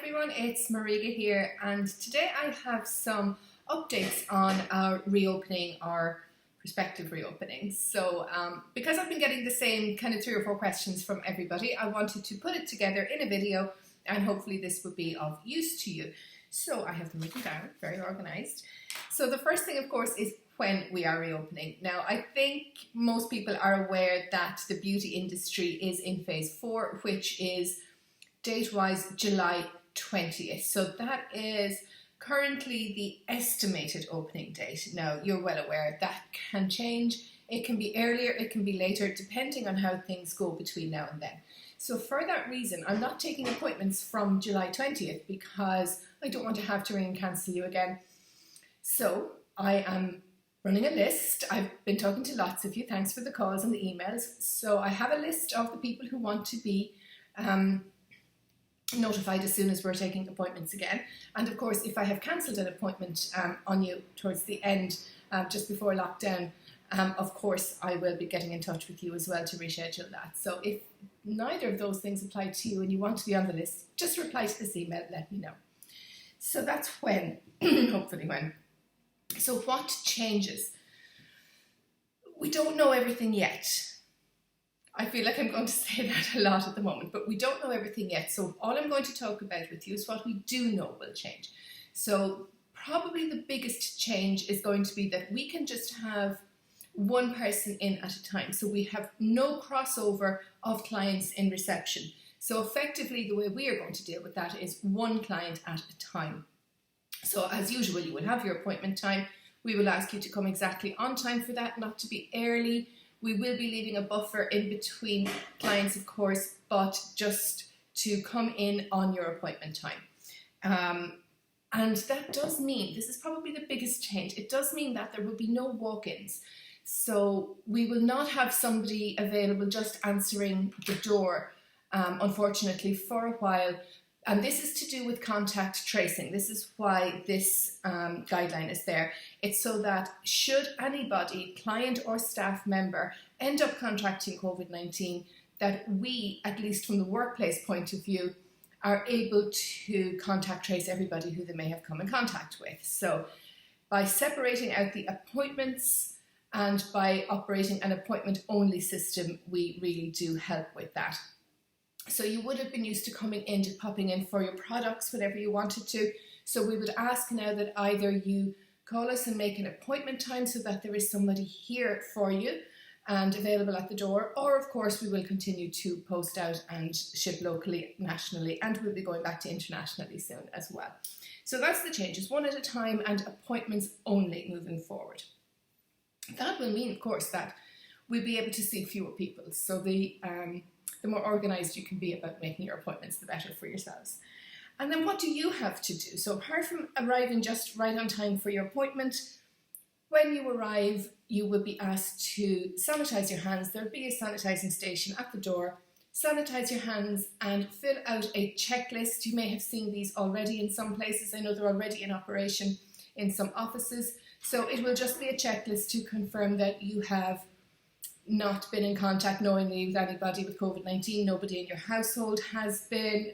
everyone, it's Mariga here, and today I have some updates on our reopening, our prospective reopenings. So because I've been getting the same kind of 3 or 4 questions from everybody, I wanted to put it together in a video and hopefully this would be of use to you. So I have them written down, very organised. So the first thing, of course, is when we are reopening. Now, I think most people are aware that the beauty industry is in phase 4, which is date-wise July 20th. So that is currently the estimated opening date. Now, you're well aware that can change. It can be earlier, it can be later, depending on how things go between now and then. So for that reason, I'm not taking appointments from July 20th because I don't want to have to ring and cancel you again. So I am running a list. I've been talking to lots of you. Thanks for the calls and the emails. So I have a list of the people who want to be notified as soon as we're taking appointments again. And of course, if I have cancelled an appointment on you towards the end, just before lockdown, of course, I will be getting in touch with you as well to reschedule that. So if neither of those things apply to you and you want to be on the list, just reply to this email, let me know. So that's when, hopefully when. So what changes? We don't know everything yet. I feel like I'm going to say that a lot at the moment, but we don't know everything yet. So all I'm going to talk about with you is what we do know will change. So probably the biggest change is going to be that we can just have one person in at a time. So we have no crossover of clients in reception. So effectively, the way we are going to deal with that is one client at a time. So as usual, you will have your appointment time. We will ask you to come exactly on time for that, not to be early. We will be leaving a buffer in between clients, of course, but just to come in on your appointment time. And that does mean, this is probably the biggest change, it does mean that there will be no walk-ins. So we will not have somebody available just answering the door, unfortunately, for a while. And this is to do with contact tracing. This is why this guideline is there. It's so that should anybody, client or staff member, end up contracting COVID-19, that we, at least from the workplace point of view, are able to contact trace everybody who they may have come in contact with. So by separating out the appointments and by operating an appointment-only system, we really do help with that. So you would have been used to coming in, to popping in for your products whenever you wanted to. So we would ask now that either you call us and make an appointment time so that there is somebody here for you and available at the door, or of course we will continue to post out and ship locally, nationally, and we'll be going back to internationally soon as well. So that's the changes, one at a time and appointments only moving forward. That will mean, of course, that we'll be able to see fewer people. So the more organised you can be about making your appointments, the better for yourselves. And then what do you have to do? So apart from arriving just right on time for your appointment, when you arrive, you will be asked to sanitise your hands. There'll be a sanitising station at the door. Sanitise your hands and fill out a checklist. You may have seen these already in some places. I know they're already in operation in some offices. So it will just be a checklist to confirm that you have not been in contact knowingly with anybody with COVID-19. Nobody in your household has been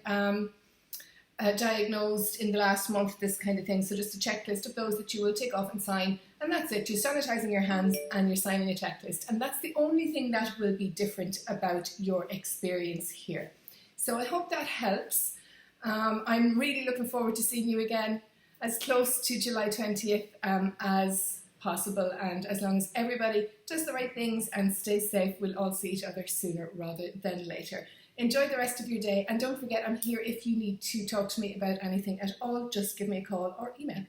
diagnosed in the last month, this kind of thing. So just a checklist of those that you will tick off and sign. And that's it. You're sanitising your hands and you're signing a checklist. And that's the only thing that will be different about your experience here. So I hope that helps. I'm really looking forward to seeing you again as close to July 20th as possible, and as long as everybody does the right things and stays safe, we'll all see each other sooner rather than later. Enjoy the rest of your day, and don't forget, I'm here if you need to talk to me about anything at all. Just give me a call or email.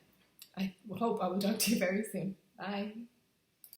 I hope I will talk to you very soon. Bye.